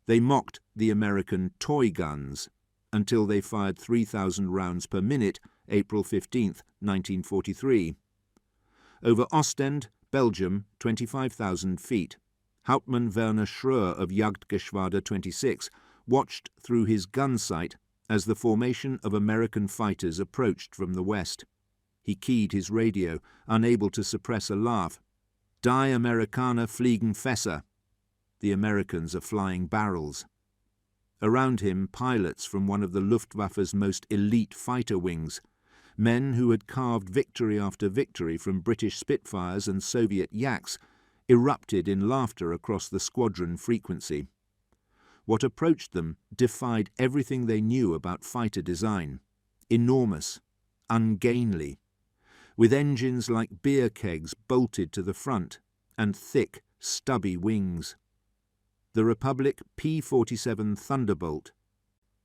They mocked the American toy guns until they fired 3,000 rounds per minute, April 15, 1943. Over Ostend, Belgium, 25,000 feet, Hauptmann Werner Schröer of Jagdgeschwader 26 watched through his gun sight as the formation of American fighters approached from the west. He keyed his radio, unable to suppress a laugh. Die Amerikaner fliegen Fässer. The Americans are flying barrels. Around him, pilots from one of the Luftwaffe's most elite fighter wings, men who had carved victory after victory from British Spitfires and Soviet Yaks, erupted in laughter across the squadron frequency. What approached them defied everything they knew about fighter design. Enormous, ungainly, with engines like beer kegs bolted to the front and thick, stubby wings. The Republic P-47 Thunderbolt.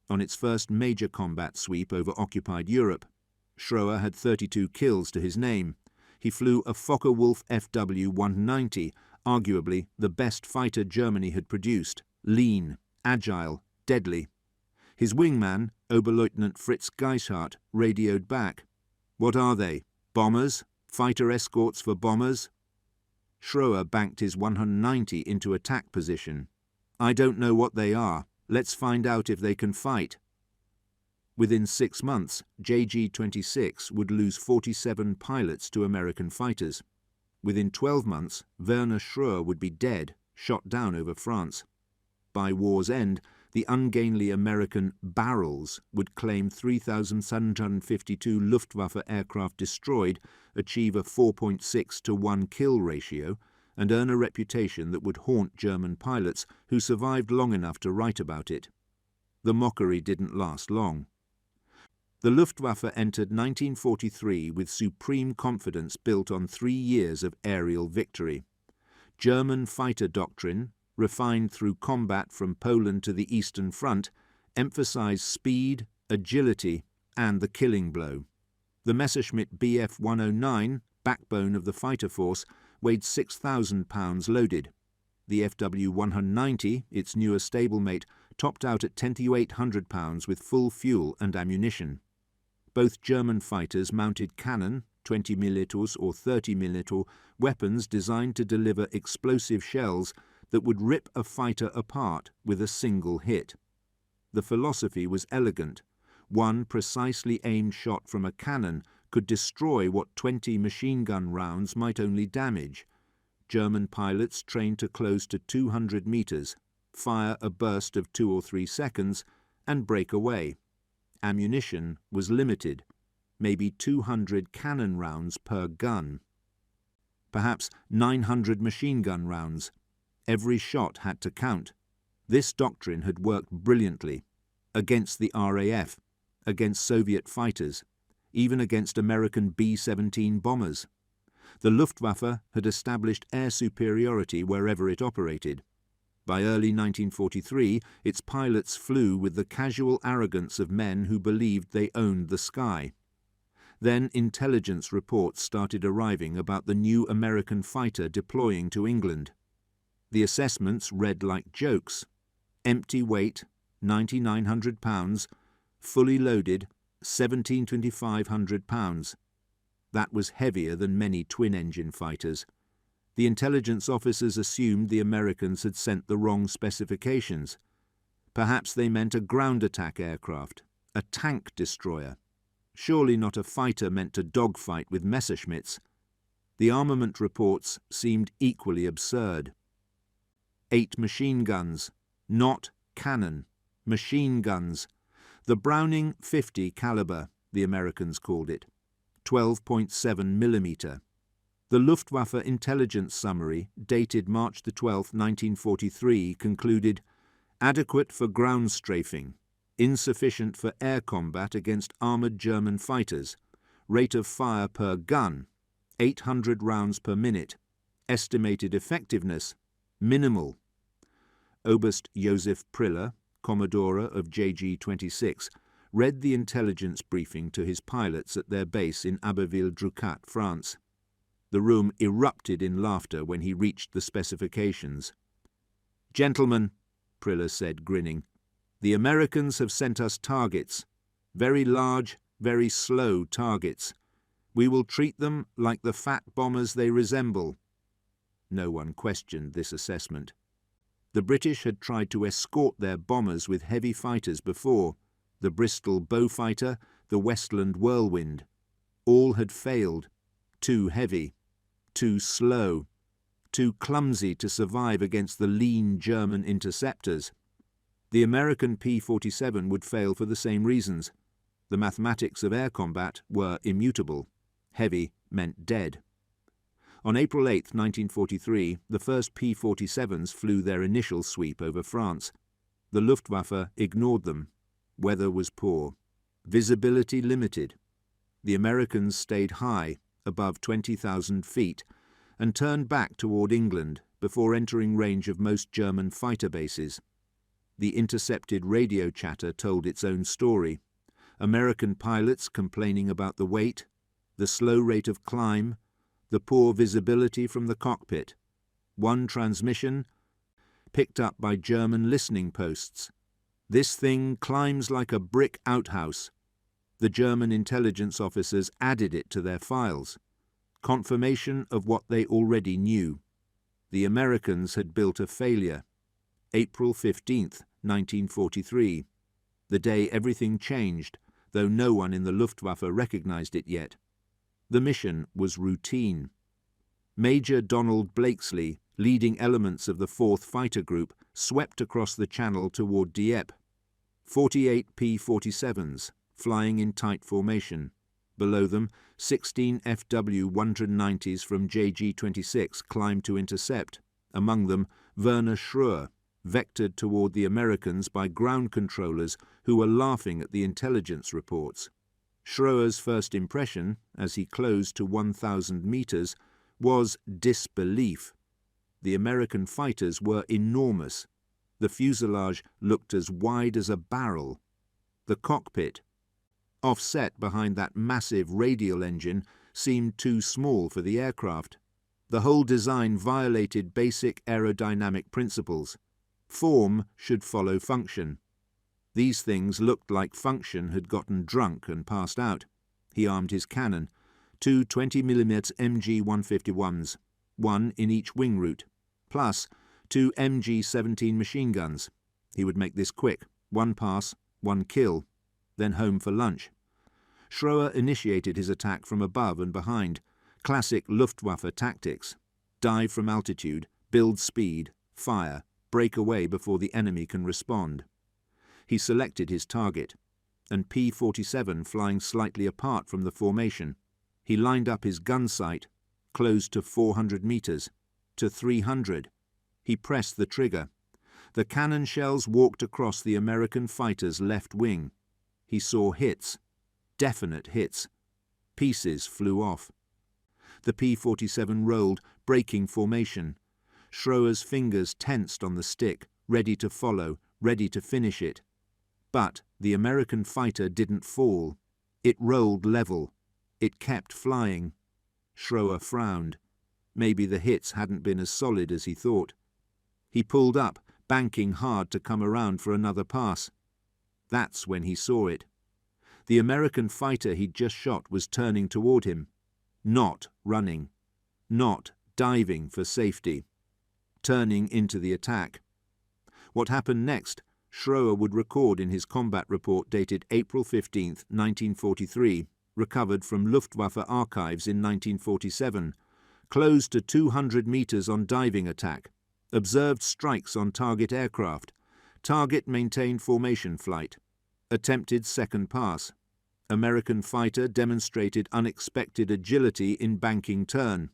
On its first major combat sweep over occupied Europe, Schröer had 32 kills to his name. He flew a Focke-Wulf FW-190, arguably the best fighter Germany had produced, lean, agile, deadly. His wingman, Oberleutnant Fritz Geishardt, radioed back. "What are they? Bombers? Fighter escorts for bombers?" Schröer banked his 190 into attack position. "I don't know what they are. Let's find out if they can fight." Within 6 months, JG-26 would lose 47 pilots to American fighters. Within 12 months, Werner Schröer would be dead, shot down over France. By war's end, the ungainly American barrels would claim 3,752 Luftwaffe aircraft destroyed, achieve a 4.6 to 1 kill ratio, and earn a reputation that would haunt German pilots who survived long enough to write about it. The mockery didn't last long. The Luftwaffe entered 1943 with supreme confidence built on 3 years of aerial victory. German fighter doctrine, refined through combat from Poland to the Eastern Front, emphasized speed, agility, and the killing blow. The Messerschmitt Bf-109, backbone of the fighter force, weighed 6,000 pounds loaded. The FW-190, its newer stablemate, topped out at 10,800 pounds with full fuel and ammunition. Both German fighters mounted cannon, 20 mm or 30 mm, weapons designed to deliver explosive shells that would rip a fighter apart with a single hit. The philosophy was elegant. One precisely aimed shot from a cannon could destroy what 20 machine gun rounds might only damage. German pilots trained to close to 200 meters, fire a burst of 2 or 3 seconds, and break away. Ammunition was limited, maybe 200 cannon rounds per gun. Perhaps 900 machine gun rounds. Every shot had to count. This doctrine had worked brilliantly against the RAF, against Soviet fighters, even against American B-17 bombers. The Luftwaffe had established air superiority wherever it operated. By early 1943, its pilots flew with the casual arrogance of men who believed they owned the sky. Then intelligence reports started arriving about the new American fighter deploying to England. The assessments read like jokes. Empty weight, 9,900 pounds, fully loaded, 17,500 pounds. That was heavier than many twin-engine fighters. The intelligence officers assumed the Americans had sent the wrong specifications. Perhaps they meant a ground attack aircraft, a tank destroyer. Surely not a fighter meant to dogfight with Messerschmitts. The armament reports seemed equally absurd. 8 machine guns, not cannon, machine guns. The Browning 50 caliber, the Americans called it, 12.7 millimeter. The Luftwaffe intelligence summary, dated March 12, 1943, concluded, "Adequate for ground strafing, insufficient for air combat against armoured German fighters, rate of fire per gun, 800 rounds per minute, estimated effectiveness, minimal." Oberst Josef Priller, Commodore of JG-26, read the intelligence briefing to his pilots at their base in Abbeville-Drucat, France. The room erupted in laughter when he reached the specifications. "Gentlemen," Kriller said, grinning. "The Americans have sent us targets. Very large, very slow targets. We will treat them like the fat bombers they resemble." No one questioned this assessment. The British had tried to escort their bombers with heavy fighters before, the Bristol Beaufighter, the Westland Whirlwind. All had failed. Too heavy, too slow, too clumsy to survive against the lean German interceptors. The American P-47 would fail for the same reasons. The mathematics of air combat were immutable. Heavy meant dead. On April 8, 1943, the first P-47s flew their initial sweep over France. The Luftwaffe ignored them. Weather was poor. Visibility limited. The Americans stayed high, above 20,000 feet, and turned back toward England before entering range of most German fighter bases. The intercepted radio chatter told its own story. American pilots complaining about the weight, the slow rate of climb, the poor visibility from the cockpit. One transmission picked up by German listening posts. "This thing climbs like a brick outhouse." The German intelligence officers added it to their files. Confirmation of what they already knew. The Americans had built a failure. April 15, 1943. The day everything changed, though no one in the Luftwaffe recognized it yet. The mission was routine. Major Donald Blakesley, leading elements of the 4th Fighter Group, swept across the Channel toward Dieppe. 48 P-47s, flying in tight formation. Below them, 16 FW-190s from JG-26 climbed to intercept, among them Werner Schröer, vectored toward the Americans by ground controllers who were laughing at the intelligence reports. Schröer's first impression, as he closed to 1,000 meters, was disbelief. The American fighters were enormous. The fuselage looked as wide as a barrel. The cockpit, offset behind that massive radial engine, seemed too small for the aircraft. The whole design violated basic aerodynamic principles. Form should follow function. These things looked like function had gotten drunk and passed out. He armed his cannon, 2 20mm MG-151s, one in each wing root, plus 2 MG-17 machine guns. He would make this quick, 1 pass, 1 kill, then home for lunch. Schröer initiated his attack from above and behind, classic Luftwaffe tactics. Dive from altitude, build speed, fire, break away before the enemy can respond. He selected his target, and P-47 flying slightly apart from the formation. He lined up his gun sight, closed to 400 meters, to 300. He pressed the trigger. The cannon shells walked across the American fighter's left wing. He saw hits, definite hits. Pieces flew off. The P-47 rolled, breaking formation. Schröer's fingers tensed on the stick, ready to follow, ready to finish it. But the American fighter didn't fall. It rolled level. It kept flying. Schröer frowned. Maybe the hits hadn't been as solid as he thought. He pulled up, banking hard to come around for another pass. That's when he saw it. The American fighter he'd just shot was turning toward him. Not running. Not diving for safety. Turning into the attack. What happened next, Schröer would record in his combat report dated April 15, 1943, recovered from Luftwaffe archives in 1947, closed to 200 meters on diving attack, observed strikes on target aircraft, target maintained formation flight, attempted second pass. American fighter demonstrated unexpected agility in banking turn,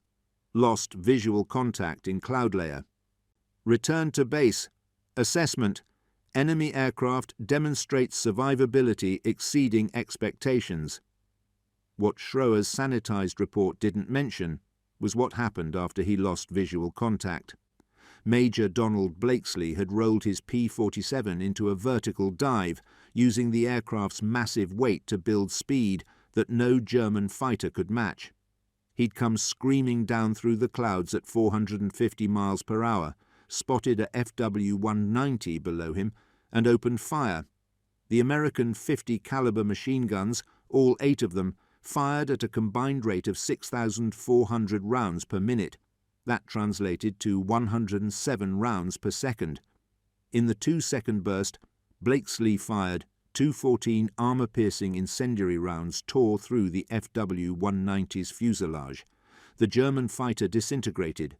lost visual contact in cloud layer. Return to base. Assessment. Enemy aircraft demonstrates survivability exceeding expectations. What Schröer's sanitized report didn't mention was what happened after he lost visual contact. Major Donald Blakesley had rolled his P-47 into a vertical dive, using the aircraft's massive weight to build speed that no German fighter could match. He'd come screaming down through the clouds at 450 miles per hour, spotted a FW-190 below him and opened fire. The American 50 caliber machine guns, all 8 of them, fired at a combined rate of 6,400 rounds per minute. That translated to 107 rounds per second. In the 2-second burst, Blakesley fired 214 armor-piercing incendiary rounds tore through the FW-190's fuselage. The German fighter disintegrated.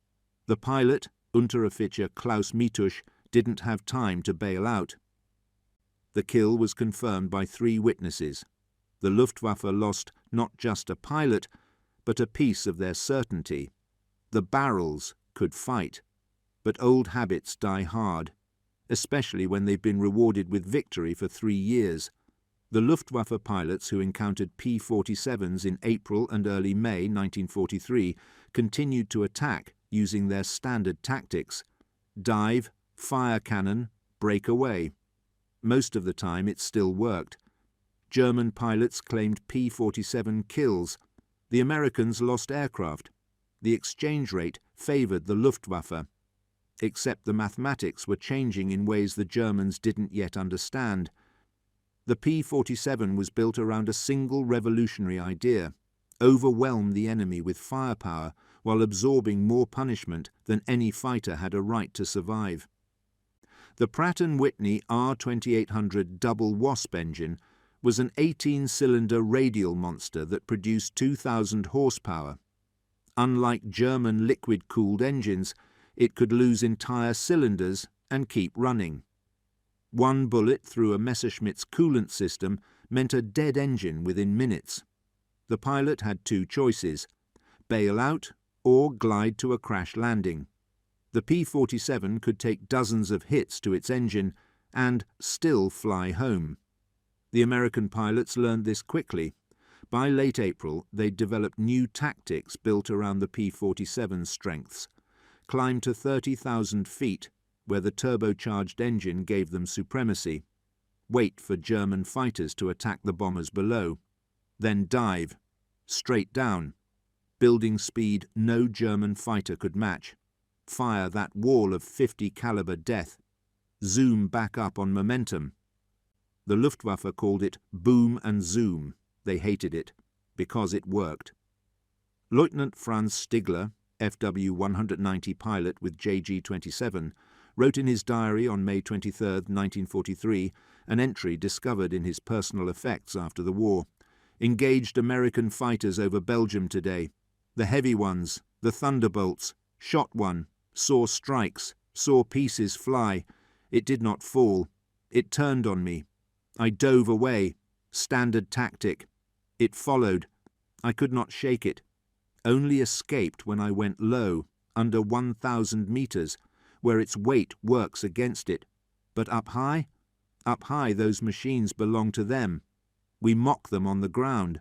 The pilot, Unteroffizier Klaus Mitusch, didn't have time to bail out. The kill was confirmed by 3 witnesses. The Luftwaffe lost not just a pilot, but a piece of their certainty. The barrels could fight, but old habits die hard, especially when they've been rewarded with victory for 3 years. The Luftwaffe pilots who encountered P-47s in April and early May 1943 continued to attack using their standard tactics: dive, fire cannon, break away. Most of the time it still worked. German pilots claimed P-47 kills. The Americans lost aircraft. The exchange rate favoured the Luftwaffe. Except the mathematics were changing in ways the Germans didn't yet understand. The P-47 was built around a single revolutionary idea: overwhelm the enemy with firepower while absorbing more punishment than any fighter had a right to survive. The Pratt & Whitney R2800 double Wasp engine was an 18-cylinder radial monster that produced 2,000 horsepower. Unlike German liquid-cooled engines, it could lose entire cylinders and keep running. One bullet through a Messerschmitt's coolant system meant a dead engine within minutes. The pilot had 2 choices: bail out or glide to a crash landing. The P-47 could take dozens of hits to its engine and still fly home. The American pilots learned this quickly. By late April, they'd developed new tactics built around the P-47's strengths: climb to 30,000 feet, where the turbocharged engine gave them supremacy, wait for German fighters to attack the bombers below, then dive, straight down, building speed no German fighter could match, fire that wall of 50 caliber death, zoom back up on momentum. The Luftwaffe called it boom and zoom. They hated it, because it worked. Lieutenant Franz Stigler, FW-190 pilot with JG-27, wrote in his diary on May 23, 1943, an entry discovered in his personal effects after the war: engaged American fighters over Belgium today. The heavy ones, the Thunderbolts, shot one, saw strikes, saw pieces fly. It did not fall. It turned on me. I dove away. Standard tactic. It followed. I could not shake it. Only escaped when I went low, under 1,000 meters, where its weight works against it. But up high those machines belong to them. We mock them on the ground.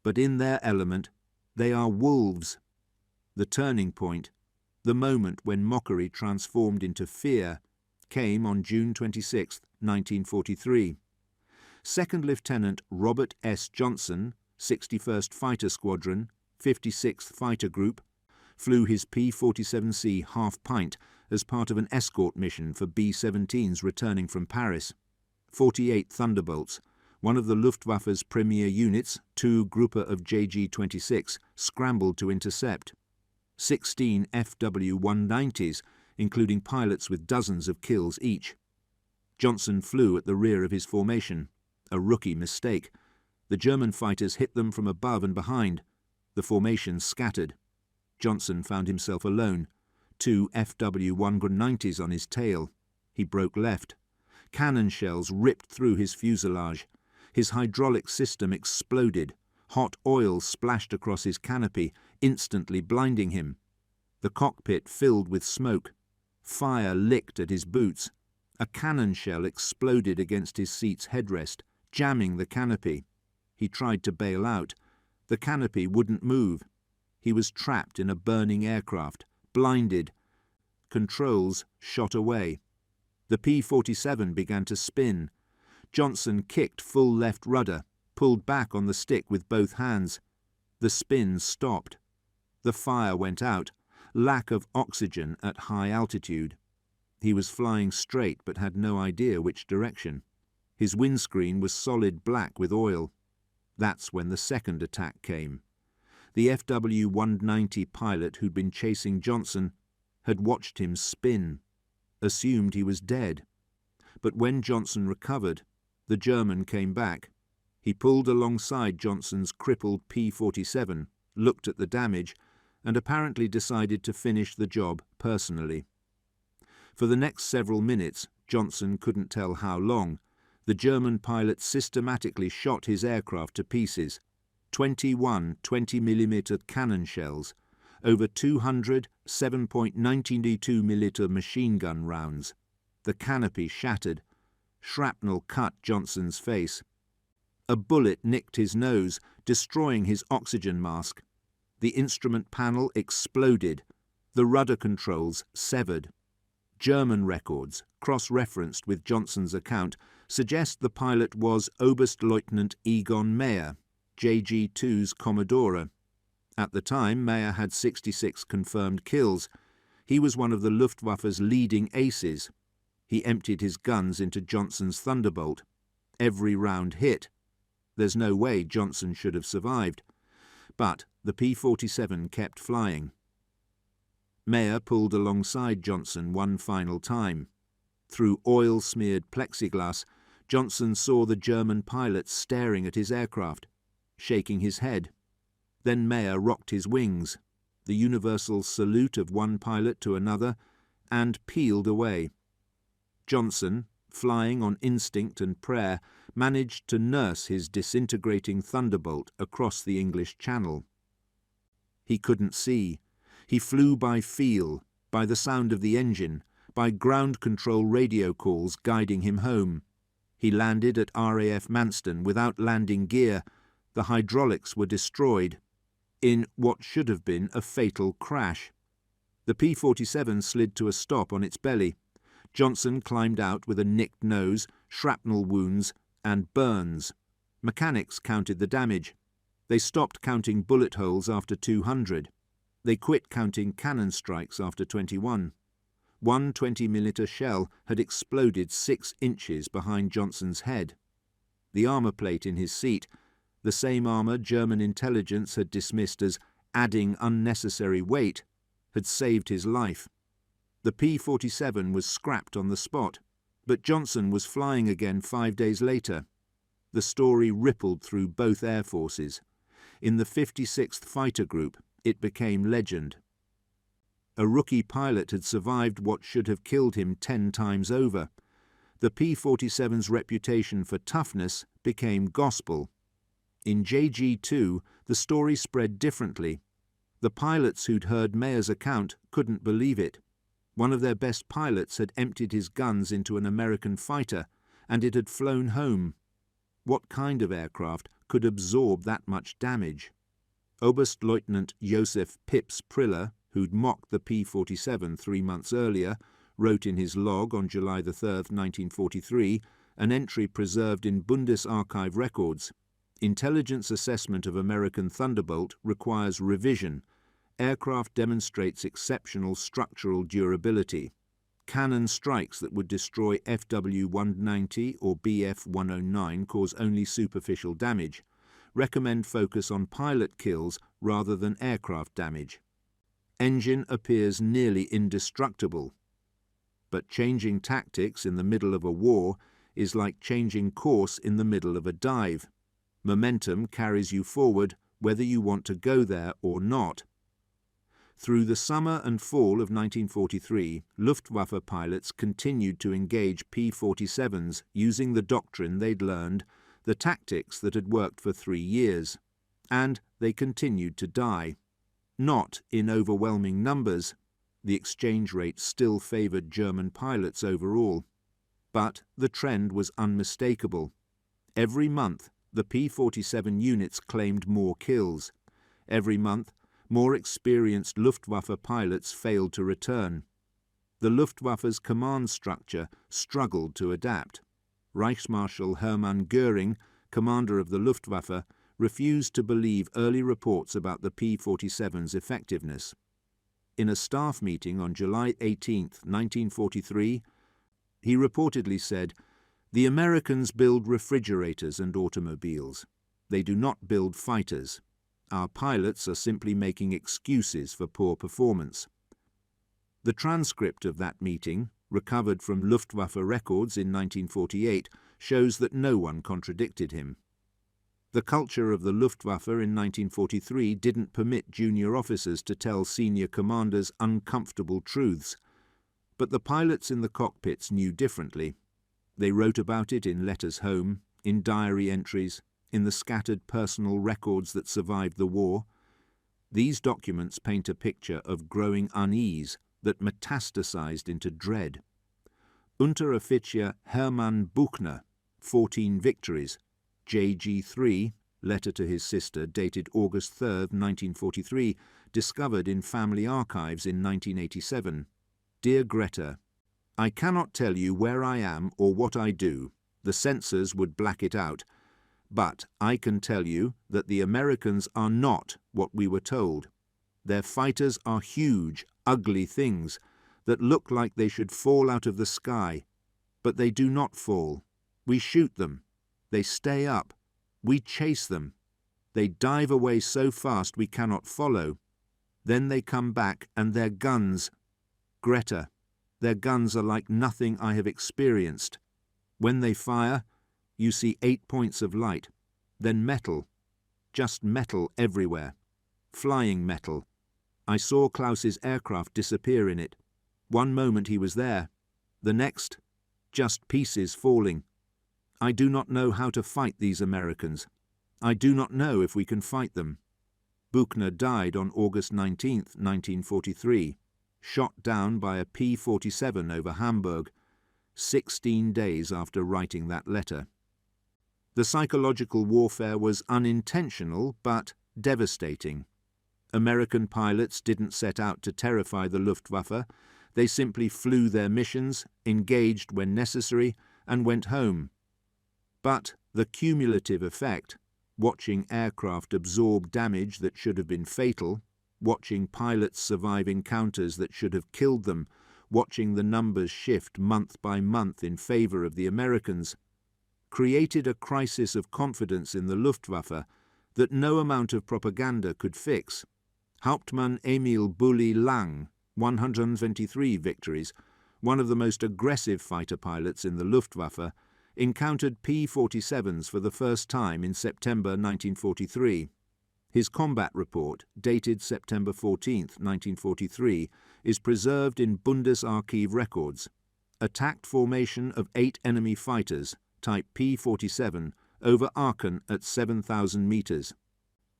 But in their element, they are wolves. The turning point, the moment when mockery transformed into fear, came on June 26, 1943. Second Lieutenant Robert S. Johnson, 61st Fighter Squadron, 56th Fighter Group, flew his P-47C half-pint as part of an escort mission for B-17s returning from Paris. 48 Thunderbolts, one of the Luftwaffe's premier units, 2 Gruppe of JG-26, scrambled to intercept. 16 FW-190s, including pilots with dozens of kills each. Johnson flew at the rear of his formation, a rookie mistake. The German fighters hit them from above and behind. The formation scattered. Johnson found himself alone, 2 FW-190s on his tail. He broke left. Cannon shells ripped through his fuselage. His hydraulic system exploded. Hot oil splashed across his canopy, instantly blinding him. The cockpit filled with smoke. Fire licked at his boots. A cannon shell exploded against his seat's headrest, jamming the canopy. He tried to bail out. The canopy wouldn't move. He was trapped in a burning aircraft, blinded. Controls shot away. The P-47 began to spin. Johnson kicked full left rudder, pulled back on the stick with both hands. The spin stopped. The fire went out. Lack of oxygen at high altitude. He was flying straight but had no idea which direction. His windscreen was solid black with oil. That's when the second attack came. The FW-190 pilot who'd been chasing Johnson had watched him spin, assumed he was dead. But when Johnson recovered, the German came back. He pulled alongside Johnson's crippled P-47, looked at the damage, and apparently decided to finish the job personally. For the next several minutes, Johnson couldn't tell how long, the German pilot systematically shot his aircraft to pieces. 21 20mm cannon shells, over 200 7.92mm machine gun rounds. The canopy shattered. Shrapnel cut Johnson's face. A bullet nicked his nose, destroying his oxygen mask. The instrument panel exploded. The rudder controls severed. German records, cross-referenced with Johnson's account, suggest the pilot was Oberstleutnant Egon Meyer, JG-2's Commodore. At the time, Meyer had 66 confirmed kills. He was one of the Luftwaffe's leading aces. He emptied his guns into Johnson's Thunderbolt. Every round hit. There's no way Johnson should have survived. But the P-47 kept flying. Meyer pulled alongside Johnson one final time. Through oil-smeared plexiglass, Johnson saw the German pilot staring at his aircraft, shaking his head. Then Meyer rocked his wings, the universal salute of one pilot to another, and peeled away. Johnson, flying on instinct and prayer, managed to nurse his disintegrating Thunderbolt across the English Channel. He couldn't see. He flew by feel, by the sound of the engine, by ground control radio calls guiding him home. He landed at RAF Manston without landing gear. The hydraulics were destroyed, in what should have been a fatal crash. The P-47 slid to a stop on its belly. Johnson climbed out with a nicked nose, shrapnel wounds, and burns. Mechanics counted the damage. They stopped counting bullet holes after 200. They quit counting cannon strikes after 21. One 20mm shell had exploded 6 inches behind Johnson's head. The armour plate in his seat, the same armour German intelligence had dismissed as adding unnecessary weight, had saved his life. The P-47 was scrapped on the spot, but Johnson was flying again 5 days later. The story rippled through both air forces. In the 56th Fighter Group, it became legend. A rookie pilot had survived what should have killed him 10 times over. The P-47's reputation for toughness became gospel. In JG-2, the story spread differently. The pilots who'd heard Meyer's account couldn't believe it. One of their best pilots had emptied his guns into an American fighter, and it had flown home. What kind of aircraft could absorb that much damage? Oberstleutnant Joseph Pips Priller, who'd mocked the P-47 3 months earlier, wrote in his log on July 3, 1943, an entry preserved in Bundesarchiv records. Intelligence assessment of American Thunderbolt requires revision. Aircraft demonstrates exceptional structural durability. Cannon strikes that would destroy FW-190 or BF-109 cause only superficial damage. Recommend focus on pilot kills rather than aircraft damage. Engine appears nearly indestructible. But changing tactics in the middle of a war is like changing course in the middle of a dive. Momentum carries you forward whether you want to go there or not. Through the summer and fall of 1943, Luftwaffe pilots continued to engage P-47s using the doctrine they'd learned, the tactics that had worked for 3 years. And they continued to die. Not in overwhelming numbers. The exchange rate still favoured German pilots overall. But the trend was unmistakable. Every month, the P-47 units claimed more kills. Every month, more experienced Luftwaffe pilots failed to return. The Luftwaffe's command structure struggled to adapt. Reichsmarschall Hermann Göring, commander of the Luftwaffe, refused to believe early reports about the P-47's effectiveness. in a staff meeting on July 18, 1943, he reportedly said, "The Americans build refrigerators and automobiles. They do not build fighters. Our pilots are simply making excuses for poor performance." The transcript of that meeting, recovered from Luftwaffe records in 1948, shows that no one contradicted him. The culture of the Luftwaffe in 1943 didn't permit junior officers to tell senior commanders uncomfortable truths, but the pilots in the cockpits knew differently. They wrote about it in letters home, in diary entries, in the scattered personal records that survived the war. These documents paint a picture of growing unease that metastasized into dread. Unteroffizier Hermann Buchner, 14 victories, JG3, letter to his sister dated August 3, 1943, discovered in family archives in 1987. Dear Greta, I cannot tell you where I am or what I do. The censors would black it out. But I can tell you that the Americans are not what we were told. Their fighters are huge, ugly things that look like they should fall out of the sky. But they do not fall. We shoot them. They stay up. We chase them. They dive away so fast we cannot follow. Then they come back and their guns. Greta, their guns are like nothing I have experienced. When they fire, you see 8 points of light. Then metal. Just metal everywhere. Flying metal. I saw Klaus's aircraft disappear in it. One moment he was there. The next, just pieces falling. I do not know how to fight these Americans. I do not know if we can fight them. Buchner died on August 19, 1943, shot down by a P-47 over Hamburg, 16 days after writing that letter. The psychological warfare was unintentional but devastating. American pilots didn't set out to terrify the Luftwaffe. They simply flew their missions, engaged when necessary, and went home. But the cumulative effect, watching aircraft absorb damage that should have been fatal, watching pilots survive encounters that should have killed them, watching the numbers shift month by month in favor of the Americans, created a crisis of confidence in the Luftwaffe that no amount of propaganda could fix. Hauptmann Emil Bulli Lang, 123 victories, one of the most aggressive fighter pilots in the Luftwaffe, encountered P-47s for the first time in September 1943. His combat report, dated September 14, 1943, is preserved in Bundesarchiv records. Attacked formation of 8 enemy fighters, type P-47, over Aachen at 7,000 meters.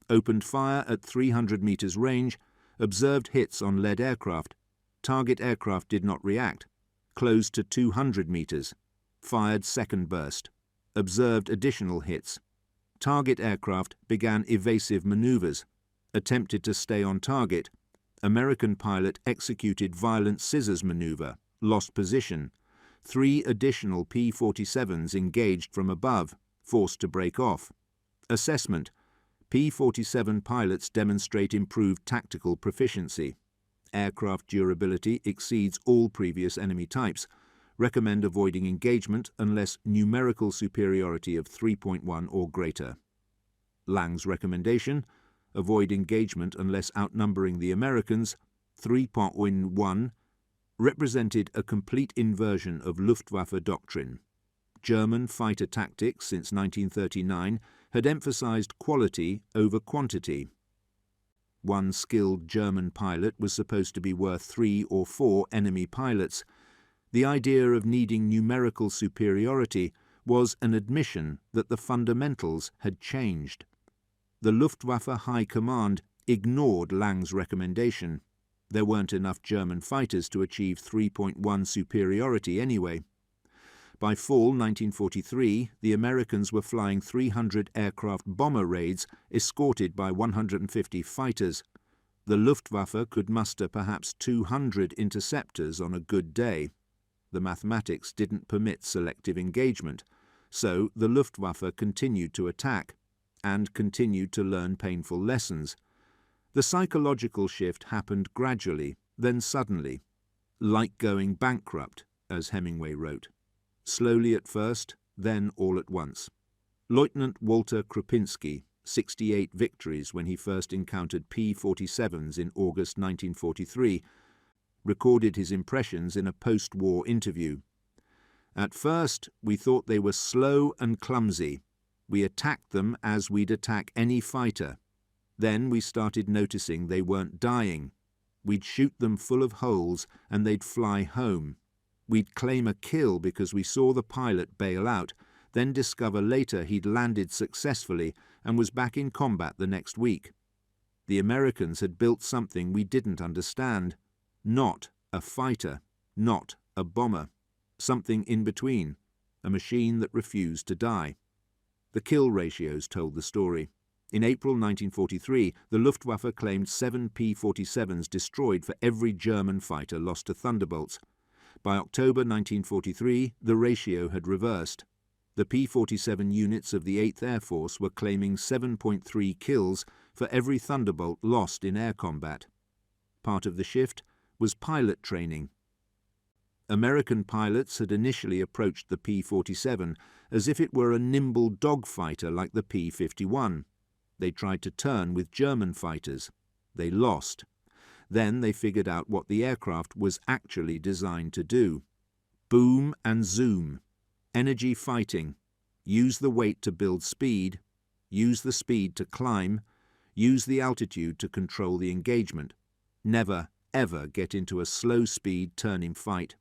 Opened fire at 300 meters range, observed hits on lead aircraft. Target aircraft did not react. Closed to 200 meters. Fired second burst. Observed additional hits. Target aircraft began evasive maneuvers. Attempted to stay on target. American pilot executed violent scissors maneuver. Lost position. 3 additional P-47s engaged from above, forced to break off. Assessment. P-47 pilots demonstrate improved tactical proficiency. Aircraft durability exceeds all previous enemy types. Recommend avoiding engagement unless numerical superiority of 3.1 or greater. Lang's recommendation: avoid engagement unless outnumbering the Americans, 3.1, represented a complete inversion of Luftwaffe doctrine. German fighter tactics since 1939 had emphasized quality over quantity. One skilled German pilot was supposed to be worth 3 or 4 enemy pilots. The idea of needing numerical superiority was an admission that the fundamentals had changed. The Luftwaffe High Command ignored Lang's recommendation. There weren't enough German fighters to achieve 3.1 superiority anyway. By fall 1943, the Americans were flying 300 aircraft bomber raids escorted by 150 fighters. The Luftwaffe could muster perhaps 200 interceptors on a good day. The mathematics didn't permit selective engagement, so the Luftwaffe continued to attack and continued to learn painful lessons. The psychological shift happened gradually, then suddenly, like going bankrupt, as Hemingway wrote. Slowly at first, then all at once. Lieutenant Walter Krupinski, 68 victories when he first encountered P-47s in August 1943, recorded his impressions in a post-war interview. "At first, we thought they were slow and clumsy. We attacked them as we'd attack any fighter. Then we started noticing they weren't dying. We'd shoot them full of holes and they'd fly home. We'd claim a kill because we saw the pilot bail out, then discover later he'd landed successfully and was back in combat the next week. The Americans had built something we didn't understand. Not a fighter, not a bomber. Something in between, a machine that refused to die." The kill ratios told the story. In April 1943, the Luftwaffe claimed 7 P-47s destroyed for every German fighter lost to Thunderbolts. By October 1943, the ratio had reversed. The P-47 units of the 8th Air Force were claiming 7.3 kills for every Thunderbolt lost in air combat. Part of the shift was pilot training. American pilots had initially approached the P-47 as if it were a nimble dogfighter like the P-51. They tried to turn with German fighters. They lost. Then they figured out what the aircraft was actually designed to do. Boom and zoom. Energy fighting. Use the weight to build speed. Use the speed to climb. Use the altitude to control the engagement. Never, ever get into a slow-speed turning fight.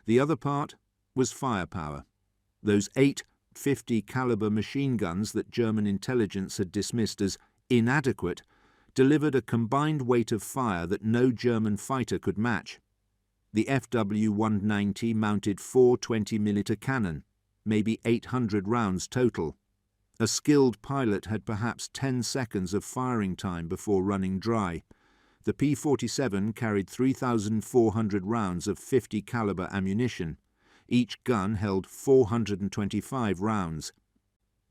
The other part was firepower. Those 8 50 caliber machine guns that German intelligence had dismissed as inadequate delivered a combined weight of fire that no German fighter could match. The FW-190 mounted 4 20mm cannon, maybe 800 rounds total. A skilled pilot had perhaps 10 seconds of firing time before running dry. The P-47 carried 3,400 rounds of 50 caliber ammunition. Each gun held 425 rounds.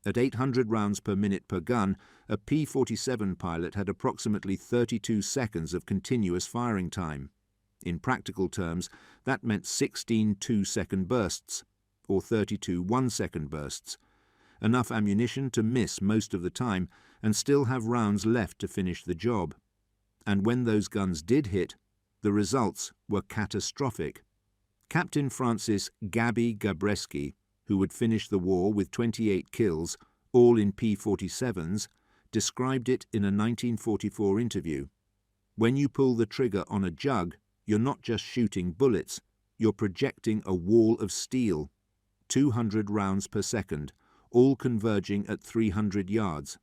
At 800 rounds per minute per gun, a P-47 pilot had approximately 32 seconds of continuous firing time. In practical terms, that meant 16 2-second bursts, or 32 1-second bursts. Enough ammunition to miss most of the time and still have rounds left to finish the job. And when those guns did hit, the results were catastrophic. Captain Francis Gaby Gabreski, who would finish the war with 28 kills, all in P-47s, described it in a 1944 interview. "When you pull the trigger on a jug, you're not just shooting bullets, you're projecting a wall of steel. 200 rounds per second, all converging at 300 yards.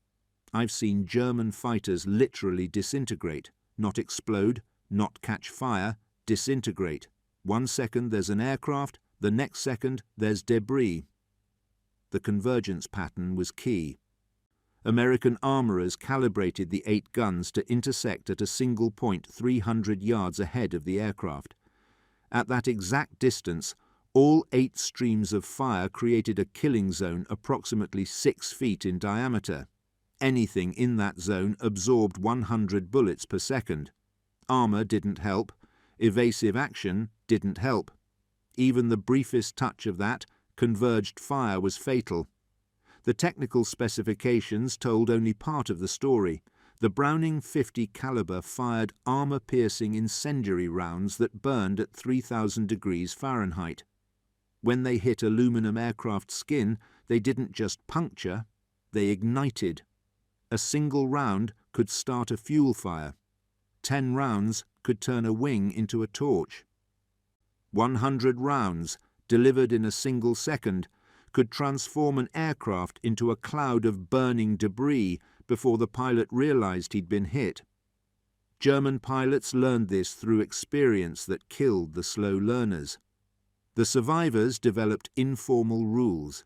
I've seen German fighters literally disintegrate, not explode, not catch fire, disintegrate. 1 second there's an aircraft, the next second there's debris." The convergence pattern was key. American armourers calibrated the 8 guns to intersect at a single point 300 yards ahead of the aircraft. At that exact distance, all 8 streams of fire created a killing zone approximately 6 feet in diameter. Anything in that zone absorbed 100 bullets per second. Armour didn't help. Evasive action didn't help. Even the briefest touch of that converged fire was fatal. The technical specifications told only part of the story. The Browning 50 caliber fired armour-piercing incendiary rounds that burned at 3,000 degrees Fahrenheit. When they hit aluminum aircraft skin, they didn't just puncture, they ignited. A single round could start a fuel fire. 10 rounds could turn a wing into a torch. 100 rounds, delivered in a single second, could transform an aircraft into a cloud of burning debris before the pilot realized he'd been hit. German pilots learned this through experience that killed the slow learners. The survivors developed informal rules,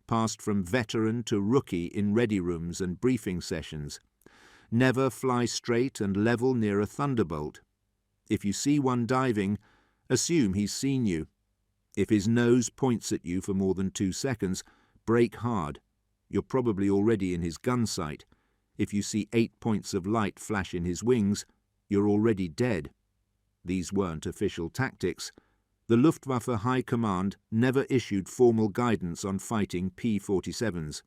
passed from veteran to rookie in ready rooms and briefing sessions. Never fly straight and level near a Thunderbolt. If you see one diving, assume he's seen you. If his nose points at you for more than 2 seconds, brake hard. You're probably already in his gun sight. If you see 8 points of light flash in his wings, you're already dead. these weren't official tactics, the Luftwaffe High Command never issued formal guidance on fighting P-47s.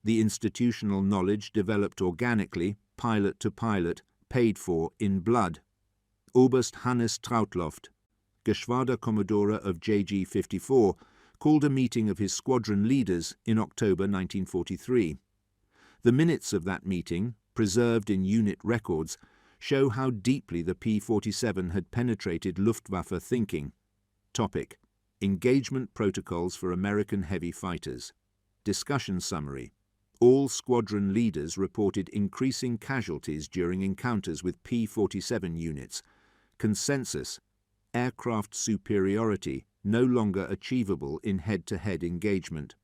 The institutional knowledge developed organically, pilot to pilot, paid for in blood. Oberst Hannes Trautloft, Geschwaderkommodore of JG-54, called a meeting of his squadron leaders in October 1943. The minutes of that meeting, preserved in unit records, show how deeply the P-47 had penetrated Luftwaffe thinking. Topic: Engagement Protocols for American Heavy Fighters. Discussion summary. All squadron leaders reported increasing casualties during encounters with P-47 units. Consensus: aircraft superiority no longer achievable in head-to-head engagement.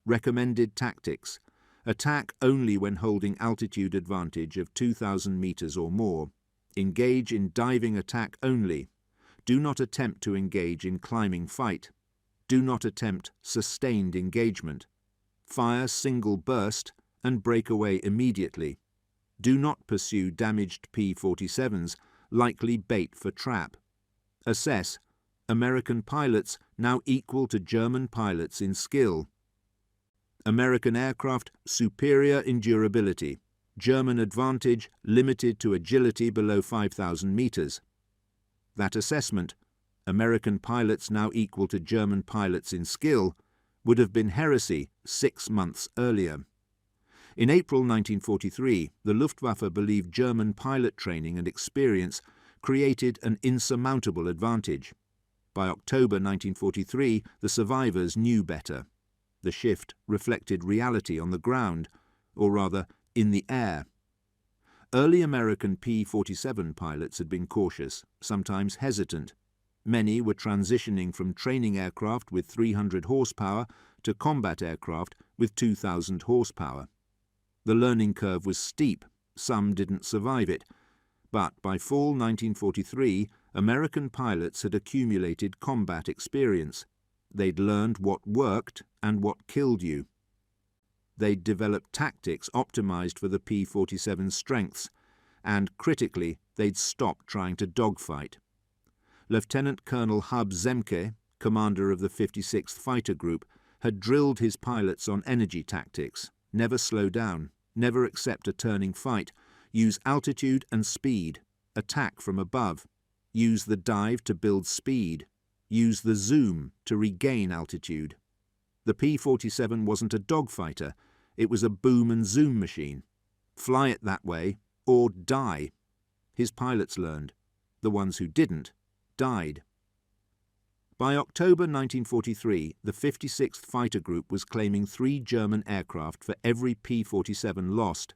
Recommended tactics: attack only when holding altitude advantage of 2,000 meters or more. Engage in diving attack only. Do not attempt to engage in climbing fight. Do not attempt sustained engagement. Fire single burst and break away immediately. Do not pursue damaged P-47s, likely bait for trap. Assess: American pilots now equal to German pilots in skill. American aircraft superior in durability. German advantage limited to agility below 5,000 meters. That assessment, American pilots now equal to German pilots in skill, would have been heresy 6 months earlier. In April 1943, the Luftwaffe believed German pilot training and experience created an insurmountable advantage. By October 1943, the survivors knew better. The shift reflected reality on the ground, or rather, in the air. Early American P-47 pilots had been cautious, sometimes hesitant. Many were transitioning from training aircraft with 300 horsepower to combat aircraft with 2,000 horsepower. The learning curve was steep, some didn't survive it, but by fall 1943, American pilots had accumulated combat experience. They'd learned what worked and what killed you. They'd developed tactics optimized for the P-47's strengths, and critically, they'd stopped trying to dogfight. Lieutenant Colonel Hub Zemke, commander of the 56th Fighter Group, had drilled his pilots on energy tactics: never slow down, never accept a turning fight, use altitude and speed, attack from above, use the dive to build speed, use the zoom to regain altitude. The P-47 wasn't a dogfighter, it was a boom and zoom machine. Fly it that way or die. His pilots learned. The ones who didn't died. By October 1943, the 56th Fighter Group was claiming 3 German aircraft for every P-47 lost.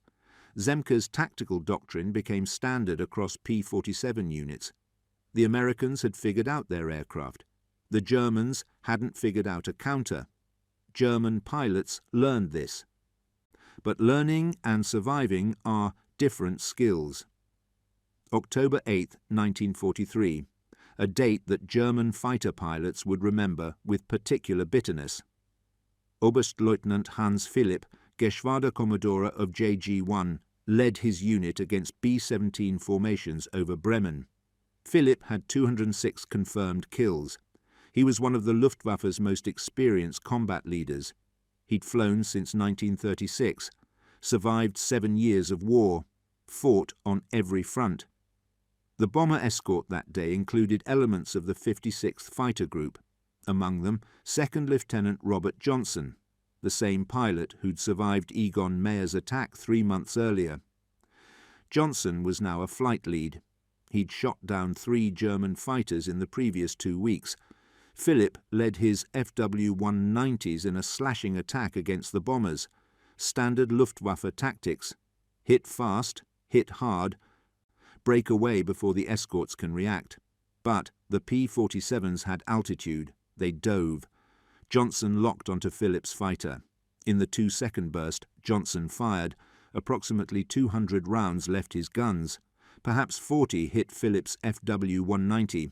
Zemke's tactical doctrine became standard across P-47 units. The Americans had figured out their aircraft. The Germans hadn't figured out a counter. German pilots learned this. But learning and surviving are different skills. October 8, 1943. A date that German fighter pilots would remember with particular bitterness. Oberstleutnant Hans Philipp, Geschwaderkommodore of JG-1, led his unit against B-17 formations over Bremen. Philipp had 206 confirmed kills. He was one of the Luftwaffe's most experienced combat leaders. He'd flown since 1936, survived 7 years of war, fought on every front. The bomber escort that day included elements of the 56th Fighter Group, among them 2nd Lieutenant Robert Johnson, the same pilot who'd survived Egon Mayer's attack 3 months earlier. Johnson was now a flight lead. He'd shot down 3 German fighters in the previous 2 weeks. Philipp led his FW-190s in a slashing attack against the bombers. Standard Luftwaffe tactics: hit fast, hit hard, break away before the escorts can react. But the P-47s had altitude. They dove. Johnson locked onto Philipp's fighter. In the 2-second burst, Johnson fired. Approximately 200 rounds left his guns. Perhaps 40 hit Philipp's FW-190.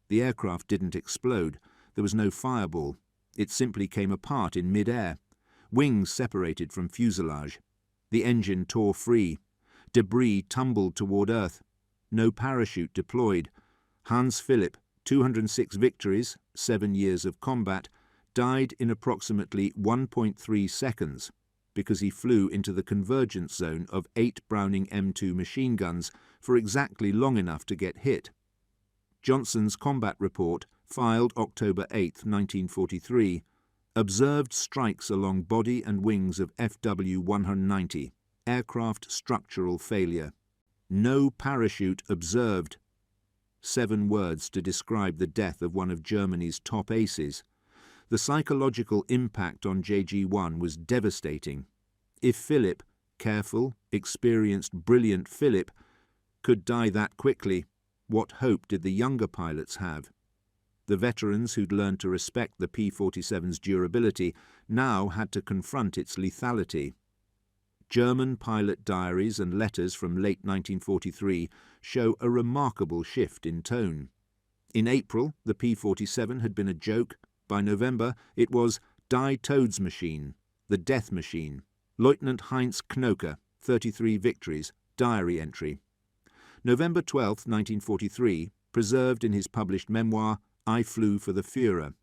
The aircraft didn't explode. There was no fireball. It simply came apart in mid-air. Wings separated from fuselage. The engine tore free. Debris tumbled toward Earth. No parachute deployed. Hans Philipp, 206 victories, 7 years of combat, died in approximately 1.3 seconds because he flew into the convergence zone of 8 Browning M2 machine guns for exactly long enough to get hit. Johnson's combat report, filed October 8, 1943, observed strikes along body and wings of FW-190, aircraft structural failure. No parachute observed. 7 words to describe the death of one of Germany's top aces. The psychological impact on JG-1 was devastating. If Philipp, careful, experienced, brilliant Philipp, could die that quickly, what hope did the younger pilots have? The veterans who'd learned to respect the P-47's durability now had to confront its lethality. German pilot diaries and letters from late 1943 show a remarkable shift in tone. In April, the P-47 had been a joke. By November, it was Die Todesmaschine, the death machine. Lieutenant Heinz Knoke, 33 victories, diary entry. November 12, 1943, preserved in his published memoir, I Flew for the Führer.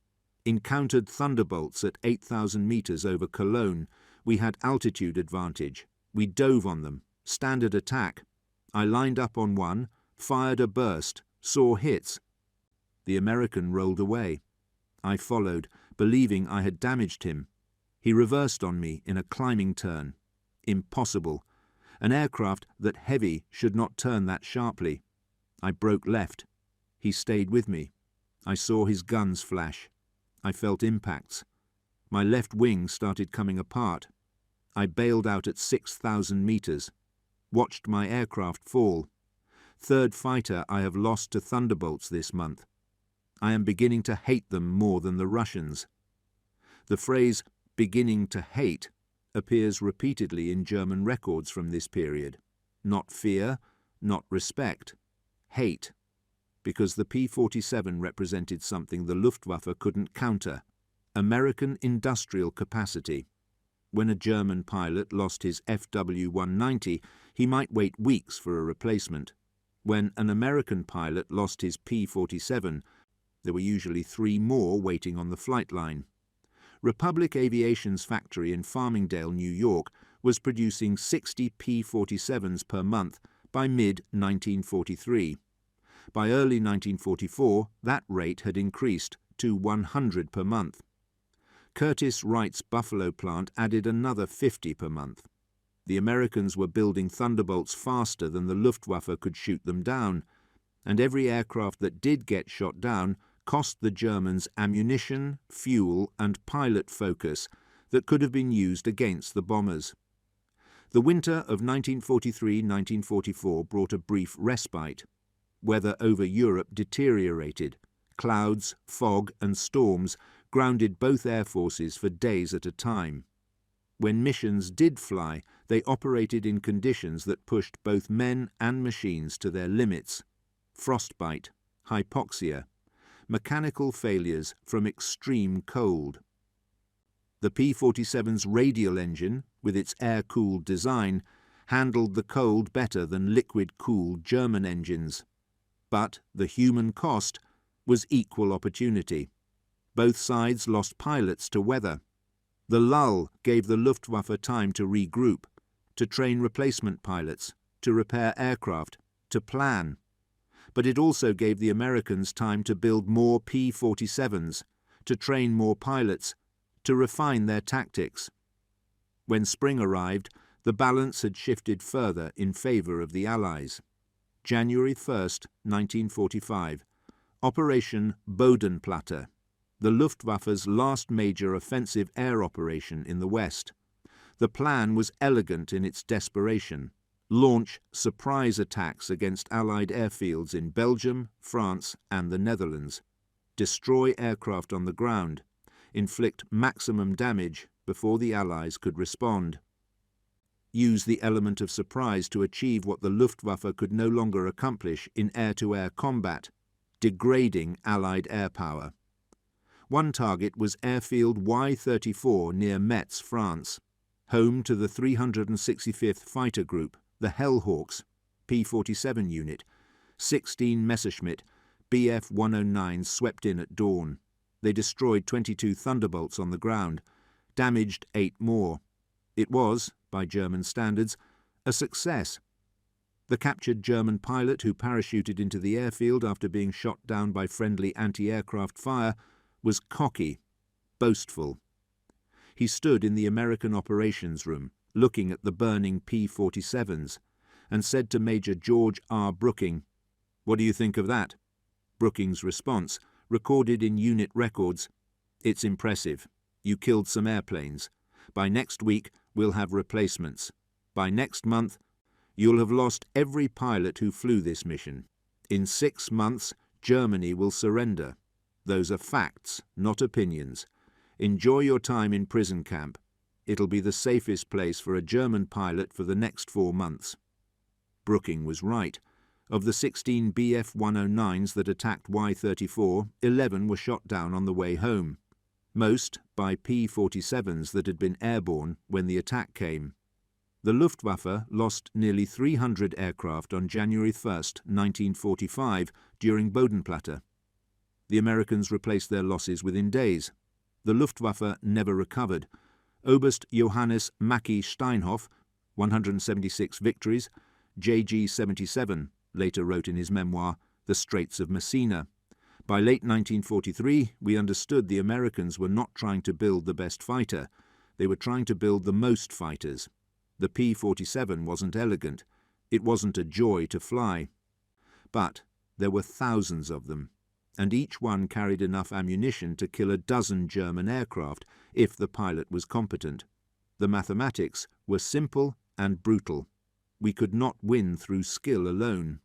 Encountered Thunderbolts at 8,000 meters over Cologne. We had altitude advantage. We dove on them. Standard attack. I lined up on one, fired a burst, saw hits. The American rolled away. I followed, believing I had damaged him. He reversed on me in a climbing turn. Impossible. An aircraft that heavy should not turn that sharply. I broke left. He stayed with me. I saw his guns flash. I felt impacts. My left wing started coming apart. I bailed out at 6,000 meters. Watched my aircraft fall. 3rd fighter I have lost to Thunderbolts this month. I am beginning to hate them more than the Russians. The phrase beginning to hate appears repeatedly in German records from this period. Not fear, not respect. Hate. Because the P-47 represented something the Luftwaffe couldn't counter. American industrial capacity. When a German pilot lost his FW-190, he might wait weeks for a replacement. When an American pilot lost his P-47, there were usually 3 more waiting on the flight line. Republic Aviation's factory in Farmingdale, New York, was producing 60 P-47s per month by mid-1943. By early 1944, that rate had increased to 100 per month. Curtiss Wright's Buffalo plant added another 50 per month. The Americans were building Thunderbolts faster than the Luftwaffe could shoot them down, and every aircraft that did get shot down cost the Germans ammunition, fuel, and pilot focus that could have been used against the bombers. The winter of 1943-1944 brought a brief respite. Weather over Europe deteriorated. Clouds, fog, and storms grounded both air forces for days at a time. When missions did fly, they operated in conditions that pushed both men and machines to their limits. Frostbite, hypoxia, mechanical failures from extreme cold. The P-47's radial engine, with its air-cooled design, handled the cold better than liquid-cooled German engines. But the human cost was equal opportunity. Both sides lost pilots to weather. The lull gave the Luftwaffe time to regroup, to train replacement pilots, to repair aircraft, to plan. But it also gave the Americans time to build more P-47s, to train more pilots, to refine their tactics. When spring arrived, the balance had shifted further in favor of the Allies. January 1st, 1945. Operation Bodenplatte, the Luftwaffe's last major offensive air operation in the West. The plan was elegant in its desperation. Launch surprise attacks against Allied airfields in Belgium, France, and the Netherlands. Destroy aircraft on the ground. Inflict maximum damage before the Allies could respond. Use the element of surprise to achieve what the Luftwaffe could no longer accomplish in air-to-air combat, degrading Allied air power. One target was airfield Y-34 near Metz, France, home to the 365th Fighter Group, the Hellhawks, P-47 unit, 16 Messerschmitt, Bf-109s swept in at dawn. They destroyed 22 Thunderbolts on the ground, damaged 8 more. It was, by German standards, a success. The captured German pilot who parachuted into the airfield after being shot down by friendly anti-aircraft fire was cocky, boastful. He stood in the American operations room, looking at the burning P-47s, and said to Major George R. Brooking, "What do you think of that?" Brooking's response, recorded in unit records, "It's impressive. You killed some airplanes. By next week, we'll have replacements. By next month, you'll have lost every pilot who flew this mission. In 6 months, Germany will surrender. Those are facts, not opinions. Enjoy your time in prison camp. It'll be the safest place for a German pilot for the next 4 months." Brooking was right. Of the 16 Bf-109s that attacked Y-34, 11 were shot down on the way home. Most by P-47s that had been airborne when the attack came. The Luftwaffe lost nearly 300 aircraft on January 1, 1945, during Bodenplatte. The Americans replaced their losses within days. The Luftwaffe never recovered. Oberst Johannes Mackie Steinhoff, 176 victories, JG-77, later wrote in his memoir, The Straits of Messina. By late 1943, we understood the Americans were not trying to build the best fighter. They were trying to build the most fighters. The P-47 wasn't elegant. It wasn't a joy to fly. But there were thousands of them, and each one carried enough ammunition to kill a dozen German aircraft if the pilot was competent. The mathematics were simple and brutal. We could not win through skill alone.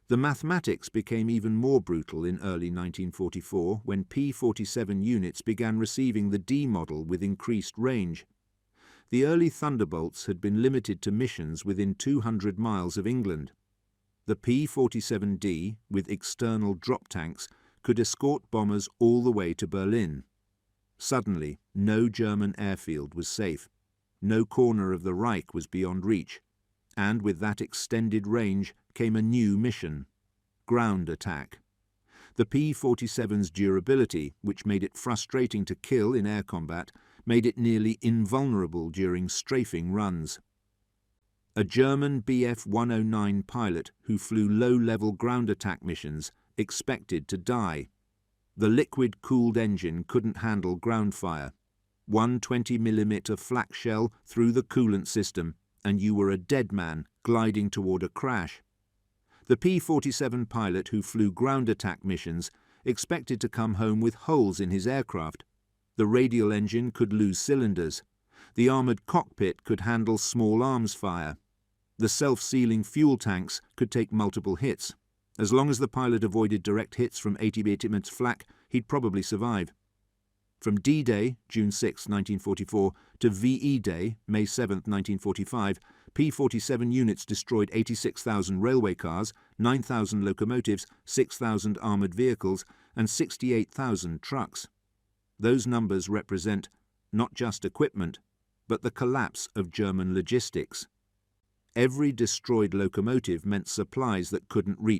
The mathematics became even more brutal in early 1944 when P-47 units began receiving the D model with increased range. The early Thunderbolts had been limited to missions within 200 miles of England. The P-47D, with external drop tanks, could escort bombers all the way to Berlin. Suddenly, no German airfield was safe. No corner of the Reich was beyond reach. And with that extended range came a new mission: ground attack. The P-47's durability, which made it frustrating to kill in air combat, made it nearly invulnerable during strafing runs. A German Bf-109 pilot who flew low-level ground attack missions expected to die. The liquid-cooled engine couldn't handle ground fire. One 20mm flak shell through the coolant system, and you were a dead man gliding toward a crash. The P-47 pilot who flew ground attack missions expected to come home with holes in his aircraft. The radial engine could lose cylinders. The armoured cockpit could handle small arms fire. The self-sealing fuel tanks could take multiple hits. As long as the pilot avoided direct hits from 80mm flak, he'd probably survive. From D-Day, June 6, 1944, to VE Day, May 7, 1945, P-47 units destroyed 86,000 railway cars, 9,000 locomotives, 6,000 armoured vehicles, and 68,000 trucks. Those numbers represent not just equipment, but the collapse of German logistics. Every destroyed locomotive meant supplies that couldn't reach